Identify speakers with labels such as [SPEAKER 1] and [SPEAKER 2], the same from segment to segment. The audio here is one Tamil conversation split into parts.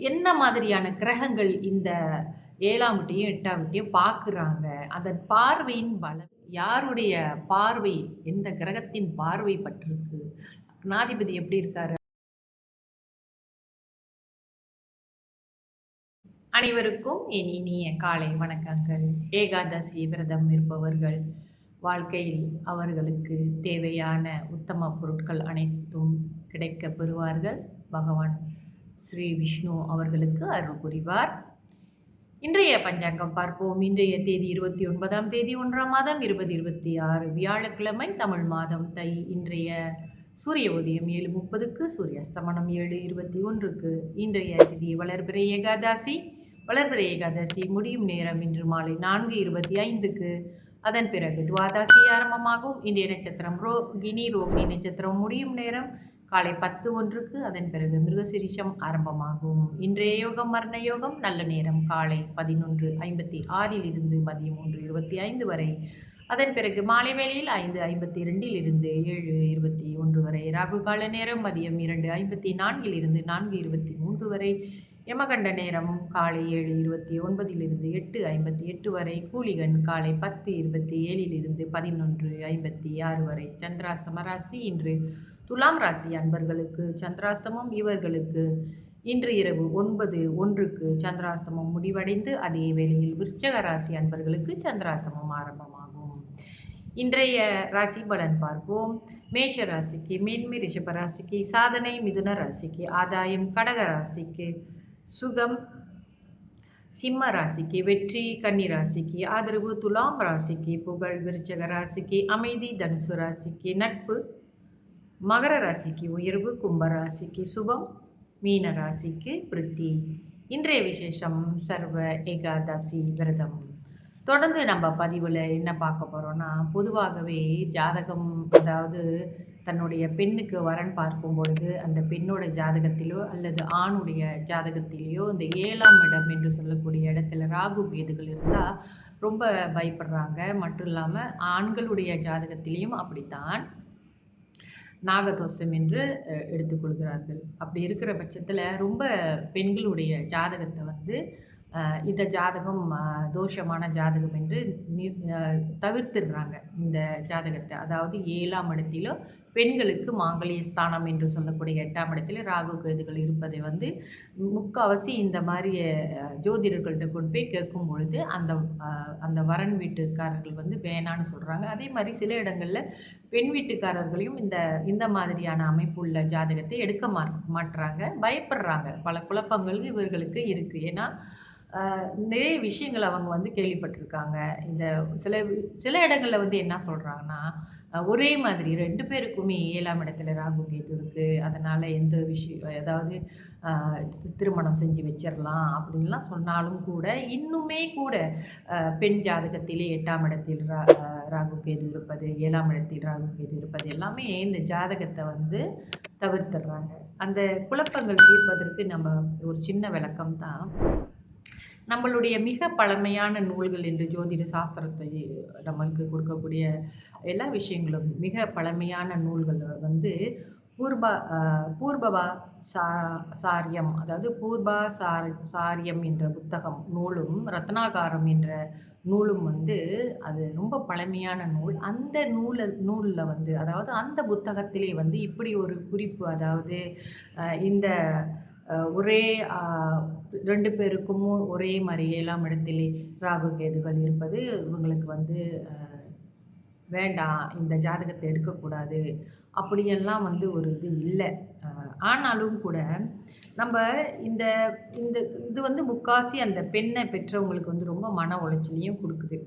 [SPEAKER 1] என்ன மாதிரியான கிரகங்கள் இந்த 7ஆம் வீட்டையும் 8ஆம் வீட்டையும் பார்க்குறாங்க. அதன் பார்வையின் பலம் யாருடைய பார்வை, எந்த கிரகத்தின் பார்வை பட்டிருக்கு? லக்னாதிபதி எப்படி இருக்காரு? அனைவருக்கும் என் இனிய காலை வணக்கங்கள். ஏகாதசி விரதம் இருப்பவர்கள் வாழ்க்கையில் அவர்களுக்கு தேவையான உத்தம பொருட்கள் அனைத்தும் கிடைக்கப் பெறுவார்கள். பகவான் ஸ்ரீ விஷ்ணு அவர்களுக்கு அருள் புரிவார். இன்றைய பஞ்சாங்கம் பார்ப்போம். இன்றைய தேதி 29ஆம் தேதி 1ஆம் மாதம் 2026 வியாழக்கிழமை, தமிழ் மாதம் தை. இன்றைய சூரிய உதயம் 7:30க்கு, சூரிய அஸ்தமனம் 7:21க்கு. இன்றைய திதி வளர்பிறை ஏகாதசி. வளர்பிறை ஏகாதசி முடியும் நேரம் இன்று மாலை 4:25க்கு. அதன் பிறகு துவாதசி ஆரம்பமாகும். இன்றைய நட்சத்திரம் ரோகிணி. ரோகிணி நட்சத்திரம் முடியும் நேரம் காலை 10:01க்கு. அதன் பிறகு மிருகசிரிஷம் ஆரம்பமாகும். இன்றைய யோகம் மரண யோகம். நல்ல நேரம் காலை 11:56 மதியம் 1:25 வரை. அதன் பிறகு மாலை வேளையில் 5:52 7:21 வரை. ராகு கால நேரம் மதியம் 2:54 4:23 வரை. யமகண்ட நேரம் காலை 7:29 8:58 வரை. கூலிகன் காலை 10:27 11:56 வரை. சந்திராஷ்டம ராசி இன்று துலாம் ராசி அன்பர்களுக்கு சந்திராஷ்டமம். இவர்களுக்கு இன்று இரவு 9:01க்கு சந்திராஷ்டமம் முடிவடைந்து அதே வேளையில் விருச்சக ராசி அன்பர்களுக்கு சந்திராஷ்டமம் ஆரம்பமாகும். இன்றைய ராசி பலன் பார்ப்போம். மேஷ ராசிக்கு மேன்மை, ரிஷப ராசிக்கு சாதனை, மிதுன ராசிக்கு ஆதாயம், கடக ராசிக்கு சுகம், சிம்ம ராசிக்கு வெற்றி, கன்னி ராசிக்கு ஆதரவு, துலாம் ராசிக்கு புகழ், விருச்சக ராசிக்கு அமைதி, தனுசு ராசிக்கு நட்பு, மகர ராசிக்கு உயர்வு, கும்ப ராசிக்கு சுபம், மீன ராசிக்கு பிரித்தி. இன்றைய விசேஷம் சர்வ ஏகாதசி விரதம். தொடர்ந்து நம்ம பதிவில் என்ன பார்க்க போகிறோன்னா, பொதுவாகவே ஜாதகம், அதாவது தன்னுடைய பெண்ணுக்கு வரன் பார்க்கும் பொழுது அந்த பெண்ணோட ஜாதகத்திலோ அல்லது ஆணுடைய ஜாதகத்திலேயோ இந்த 7ஆம் இடம் என்று சொல்லக்கூடிய இடத்துல ராகு கேதுகள் இருந்தால் ரொம்ப பயப்படுறாங்க. மட்டும் இல்லாமல் ஆண்களுடைய ஜாதகத்திலையும் அப்படித்தான் நாகதோஷம் என்று எடுத்துக்கொள்கிறார்கள். அப்படி இருக்கிற பட்சத்தில் ரொம்ப பெண்களுடைய ஜாதகத்தை வந்து இந்த ஜாதகம் தோஷமான ஜாதகம் என்று தவிர்த்துடுறாங்க. இந்த ஜாதகத்தை, அதாவது 7ஆம் இடத்திலோ பெண்களுக்கு மாங்கல்ய ஸ்தானம் என்று சொல்லக்கூடிய 8ஆம் இடத்துல ராகு கேதுகள் இருப்பதை வந்து முக்கால்வாசி இந்த மாதிரி ஜோதிடர்கள்ட்ட கொண்டு போய் கேட்கும் பொழுது அந்த வரன் வீட்டுக்காரர்கள் வந்து வேணான்னு சொல்கிறாங்க. அதே மாதிரி சில இடங்களில் பெண் வீட்டுக்காரர்களையும் இந்த மாதிரியான அமைப்புள்ள ஜாதகத்தை எடுக்க மாட்டுறாங்க, பயப்படுறாங்க. பல குழப்பங்கள் இவர்களுக்கு இருக்குது. ஏன்னா நிறைய விஷயங்கள் அவங்க வந்து கேள்விப்பட்டிருக்காங்க. இந்த சில இடங்களில் வந்து என்ன சொல்கிறாங்கன்னா, ஒரே மாதிரி 2 பேருக்குமே 7ஆம் இடத்துல ராகு கேது இருக்குது, அதனால் எந்த விஷயம், அதாவது திருமணம் செஞ்சு வச்சிடலாம் அப்படின்லாம் சொன்னாலும் கூட, இன்னுமே கூட பெண் ஜாதகத்திலே 8ஆம் இடத்தில் ராகு கேது இருப்பது, 7ஆம் இடத்தில் ராகு கேது இருப்பது எல்லாமே இந்த ஜாதகத்தை வந்து தவிர்த்துடுறாங்க. அந்த குழப்பங்கள் தீர்ப்பதற்கு நம்ம ஒரு சின்ன விளக்கம் தான். நம்மளுடைய மிக பழமையான நூல்கள் என்று ஜோதிட சாஸ்திரத்தை நம்மளுக்கு கொடுக்கக்கூடிய எல்லா விஷயங்களும் மிக பழமையான நூல்கள் வந்து பூர்வபா சாரியம், அதாவது சாரியம் என்ற புத்தகம் நூலும், ரத்னாகாரம் என்ற நூலும் வந்து அது ரொம்ப பழமையான நூல். அந்த நூலில் வந்து, அதாவது அந்த புத்தகத்திலே வந்து இப்படி ஒரு குறிப்பு, அதாவது இந்த ஒரே 2 பேருக்கும் ஒரே மாதிரி 7ஆம் இடத்திலே ராகு கேதுகள் இருப்பது இவங்களுக்கு வந்து வேண்டாம், இந்த ஜாதகத்தை எடுக்கக்கூடாது அப்படியெல்லாம் வந்து ஒரு இது இல்லை. ஆனாலும் கூட நம்ம இந்த இந்த இது வந்து முக்காசி அந்த பெண்ணை பெற்றவங்களுக்கு வந்து ரொம்ப மன உளைச்சலையும் கொடுக்குது.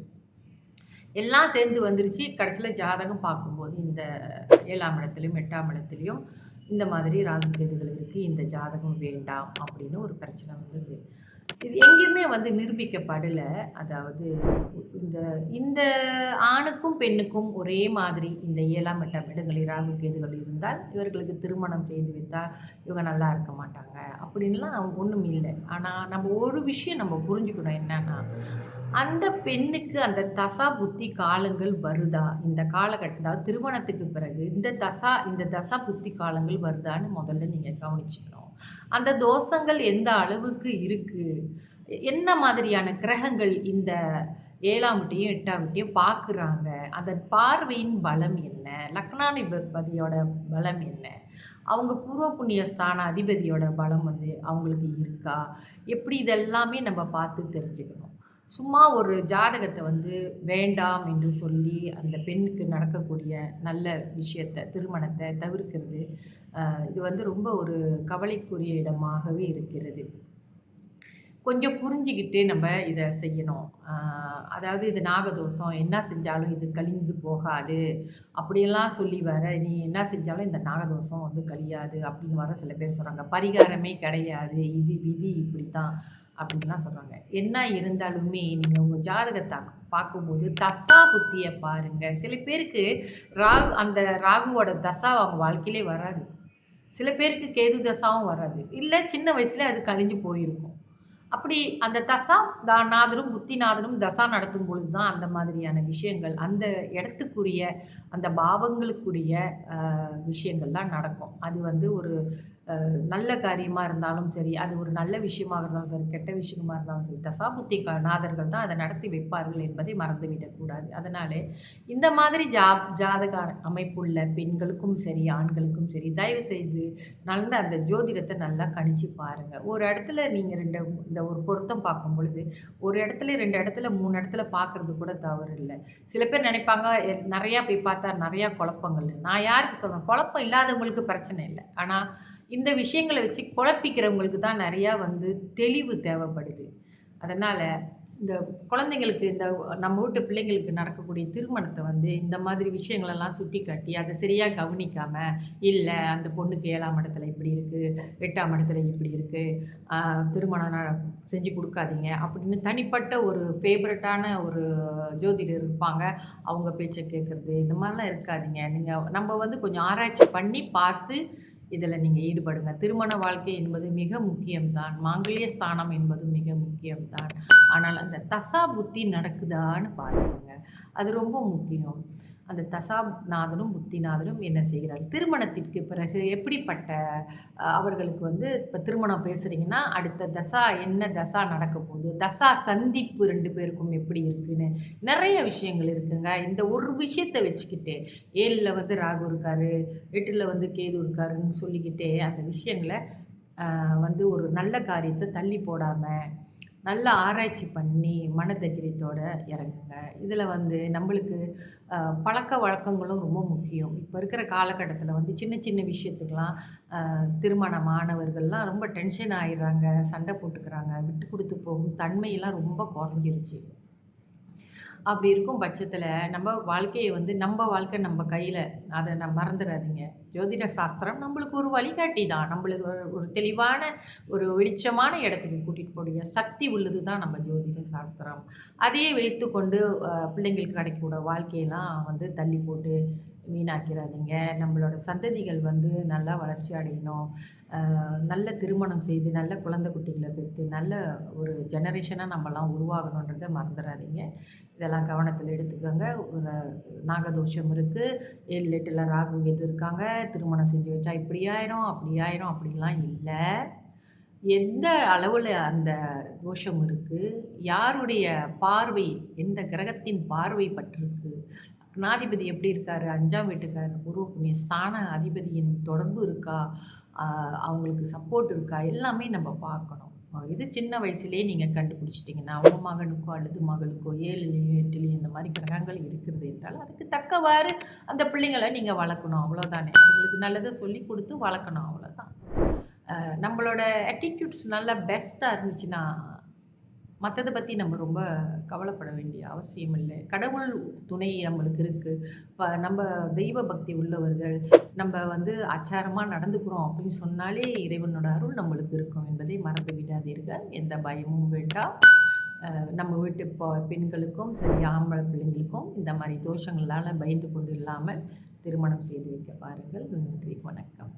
[SPEAKER 1] எல்லாம் சேர்ந்து வந்துருச்சு. கடைசியில் ஜாதகம் பார்க்கும்போது இந்த 7ஆம் இடத்துலையும் 8ஆம் இடத்துலையும் இந்த மாதிரி ராகு கேதுகள் இருக்குது, இந்த ஜாதகம் வேண்டாம் அப்படின்னு ஒரு பிரச்சனை வந்தது. இது எங்கேயுமே வந்து நிரூபிக்கப்படலை. அதாவது இந்த இந்த ஆணுக்கும் பெண்ணுக்கும் ஒரே மாதிரி இந்த 7ஆம் 8ஆம் இடங்களில் ராகு கேதுகள் இருந்தால் இவர்களுக்கு திருமணம் செய்து வைத்தால் இவங்க நல்லா இருக்க மாட்டாங்க அப்படின்லாம் ஒன்றும் இல்லை. ஆனால் நம்ம ஒரு விஷயம் நம்ம புரிஞ்சுக்கணும், என்னன்னா அந்த பெண்ணுக்கு அந்த தசா புத்தி காலங்கள் வருதா, இந்த காலகட்டம் திருமணத்துக்கு பிறகு இந்த தசா புத்தி காலங்கள் வருதான்னு முதல்ல நீங்கள் கவனிச்சுக்கணும். அந்த தோஷங்கள் எந்த அளவுக்கு இருக்கு? என்ன மாதிரியான கிரகங்கள் இந்த 7ஆம் வீட்டையும், 8ஆம் வீட்டையும் பார்க்குறாங்க? அதன் பார்வையின் பலம் என்ன? லக்னாதிபதியோட பலம் என்ன? அவங்க பூர்வ புண்ணிய ஸ்தான அதிபதியோட பலம் வந்து அவங்களுக்கு இருக்கா? எப்படி இதெல்லாமே நம்ம பார்த்து தெரிஞ்சுக்கணும். சும்மா ஒரு ஜாதகத்த வந்து வேண்டாம் என்று சொல்லி, அந்த பெண்ணுக்கு நடக்கக்கூடிய நல்ல விஷயத்த, திருமணத்த தவிர்க்கிறது, இது வந்து ரொம்ப ஒரு கவலைக்குரிய இடமாகவே இருக்கிறது. கொஞ்சம் புரிஞ்சுகிட்டு நம்ம இத செய்யணும். அதாவது இது நாகதோஷம், என்ன செஞ்சாலும் இது கழிந்து போகாது. அப்படியெல்லாம் சொல்லி வேற, நீ என்ன செஞ்சாலும் இந்த நாகதோஷம் வந்து கழியாது அப்படின்னு வேற சில பேர் சொல்றாங்க. பரிகாரமே கிடையாது. இது விதி இப்படித்தான் அப்படின்லாம் சொல்றாங்க. என்ன இருந்தாலுமே நீங்க உங்க ஜாதகத்த பார்க்கும்போது தசா புத்திய பாருங்க. சில பேருக்கு அந்த ராகுவோட தசா அவங்க வாழ்க்கையிலே வராது. சில பேருக்கு கேது தசாவும் வராது. இல்ல சின்ன வயசுல அது கழிஞ்சு போயிருக்கும். அப்படி அந்த நாதரும், புத்திநாதரும் தசா நடத்தும் பொழுது தான் அந்த மாதிரியான விஷயங்கள், அந்த இடத்துக்குரிய, அந்த பாவங்களுக்குரிய விஷயங்கள்லாம் நடக்கும். அது வந்து ஒரு நல்ல காரியமா இருந்தாலும் சரி, அது ஒரு நல்ல விஷயமாக இருந்தாலும் சரி, கெட்ட விஷயமா இருந்தாலும் சரி, தசாபுத்தி நாதர்கள் தான் அதை நடத்தி வைப்பார்கள் என்பதை மறந்துவிடக்கூடாது. அதனாலே இந்த மாதிரி ஜாதக அமைப்புள்ள பெண்களுக்கும் சரி, ஆண்களுக்கும் சரி, தயவு செய்து நல்ல அந்த ஜோதிடத்தை நல்லா கணிச்சு பாருங்க. ஒரு இடத்துல நீங்க இந்த ஒரு பொருத்தம் பார்க்கும் பொழுது, ஒரு இடத்துல 2 இடத்துல 3 இடத்துல பார்க்கறது கூட தவறு இல்ல. சில பேர் நினைப்பாங்க, நெறையா போய் பார்த்தா நெறையா குழப்பங்கள்னு. நான் யாருக்கு சொல்றேன்? குழப்பம் இல்லாதவங்களுக்கு பிரச்சனை இல்ல. ஆனா இந்த விஷயங்கள வச்சு குழப்பிக்கிறவங்களுக்கு தான் நெறையா வந்து தெளிவு தேவைப்படுது. அதனால இந்த குழந்தைங்களுக்கு, இந்த நம்ம வீட்டு பிள்ளைங்களுக்கு நடக்கக்கூடிய திருமணத்த வந்து இந்த மாதிரி விஷயங்களெல்லாம் சுட்டிக்காட்டி, அத சரியா கவனிக்காம, இல்ல அந்த பொண்ணுக்கு 7ஆம் இடத்துல இப்படி இருக்கு, 8ஆம் இடத்துல இப்படி இருக்கு, திருமணம் செஞ்சு குடுக்காதீங்க அப்படின்னு தனிப்பட்ட ஒரு ஃபேவரட்டான ஒரு ஜோதிடர் இருப்பாங்க. அவங்க பேச்ச கேட்கறது, இந்த மாரிலாம் இருக்காதீங்க. நம்ம வந்து கொஞ்சம் ஆராய்ச்சி பண்ணி பார்த்து இதில நீங்க ஈடுபடுங்க. திருமண வாழ்க்கை என்பது மிக முக்கியம் தான். மாங்கல்ய ஸ்தானம் என்பது மிக முக்கியம் தான். ஆனால் அந்த தசா புத்தி நடக்குதான்னு பார்த்துக்கங்க. அது ரொம்ப முக்கியம். அந்த தசாநாதனும், புத்திநாதனும் என்ன செய்கிறார்கள்? திருமணத்திற்கு பிறகு எப்படிப்பட்ட அவர்களுக்கு வந்து இப்ப திருமணம் பேசுறீங்கன்னா, அடுத்த என்ன தசா நடக்க போகுது? தசா சந்திப்பு 2 பேருக்கும் எப்படி இருக்குன்னு, நெறைய விஷயங்கள் இருக்குங்க. இந்த ஒரு விஷயத்த வச்சுக்கிட்டு, 7ல வந்து ராகு இருக்காரு, 8ல வந்து கேது இருக்காருன்னு சொல்லிக்கிட்டே, அந்த விஷயங்கள வந்து ஒரு நல்ல காரியத்த தள்ளி போடாம, நல்லா ஆராய்ச்சி பண்ணி, மனதைரியத்தோட இறங்குங்க. இதில வந்து நம்பளுக்கு பழக்கவழக்கங்களும் ரொம்ப முக்கியம். இப்ப இருக்கிற காலகட்டத்தில வந்து சின்ன சின்ன விஷயத்துக்கெல்லாம் திருமணமானவர்கள்லாம் ரொம்ப டென்ஷன் ஆயிடுறாங்க, சண்டை போட்டுக்கிறாங்க, விட்டு குடுத்து போகும் தன்மையெல்லாம் ரொம்ப குறைஞ்சிருச்சு. அப்படி இருக்கும் பட்சத்தில, நம்ம வாழ்க்கைய வந்து நம்ப வாழ்க்கை நம்ப கையில. அத மறந்துறாதீங்க. ஜோதிட சாஸ்திரம் நம்மளுக்கு ஒரு வழிகாட்டி தான். நம்மளுக்கு ஒரு ஒரு தெளிவான, ஒரு வெளிச்சமான இடத்துக்கு கூட்டிட்டு போக்கூடிய சக்தி உள்ளது தான் நம்ம ஜோதிட சாஸ்திரம். அதையே வைத்துக்கொண்டு பிள்ளைங்களுக்கு கிடைக்கக்கூடிய வாழ்க்கையெல்லாம் வந்து தள்ளி போட்டு வீணாக்கிறாதீங்க. நம்மளோட சந்ததிகள் வந்து நல்லா வளர்ச்சி அடையணும். நல்ல திருமணம் செய்து, நல்ல குழந்தை குட்டிகள பெத்து, நல்ல ஒரு ஜெனரேஷனா நம்மலாம் உருவாகணுன்றத மறந்துறாதீங்க. இதெல்லாம் கவனத்துல எடுத்துக்கங்க. ஒரு நாகதோஷம் இருக்கு. 7, 8ல ராகு கேது இருக்காங்க. திருமணம் செஞ்சு வச்சா இப்படி ஆயிரும், அப்படி ஆயிரும் அப்படிலாம் இல்ல. எந்த அளவுல அந்த தோஷம் இருக்கு? யாருடைய பார்வை, எந்த கிரகத்தின் பார்வை பட்டிருக்கு? லக்னாதிபதி எப்படி இருக்காரு? 5ஆம் வீட்டுக்காரர் பூர்வ புண்ணிய ஸ்தான அதிபதியின் தொடர்பு இருக்கா? அ அவங்களுக்கு சப்போர்ட் இருக்கா? எல்லாமே நம்ம பார்க்கணும். இது சின்ன வயசுலயே நீங்க கண்டுபிடிச்சிட்டீங்கன்னா, உங்க மகனுக்கோ அல்லது மகளுக்கோ 7லயும், 8லயும் இந்த மாரி கிரகங்கள் இருக்கிறது என்றால், அதுக்கு தக்கவாறு அந்த பிள்ளைங்கள நீங்க வளர்க்கணும். அவ்வளோதானே. அதுங்களுக்கு நல்லத சொல்லிக் குடுத்து வளர்க்கணும். அவ்வளோதான். நம்மளோட ஆட்டிட்யூட்ஸ் நல்லா பெஸ்ட்டா இருந்துச்சுன்னா, மத்தத பத்தி நம்ம ரொம்ப கவலைப்பட வேண்டிய அவசியம் இல்ல. கடவுள் துணை நம்மளுக்கு இருக்கு. நம்ப தெய்வ பக்தி உள்ளவர்கள், நம்ப வந்து ஆச்சாரமா நடந்துக்கிறோம் அப்படின்னு சொன்னாலே, இறைவனோட அருள் நம்மளுக்கு இருக்கும் என்பதை மறந்து விடாதீர்கள். எந்த பயமும் வேண்டாம். நம்ம வீட்டு பெண்களுக்கும் சரி, ஆம்பள பிள்ளைங்களுக்கும் இந்த மாரி தோஷங்களால பயந்து கொண்டு இல்லாமல் திருமணம் செய்து வைக்க பாருங்கள். நன்றி, வணக்கம்.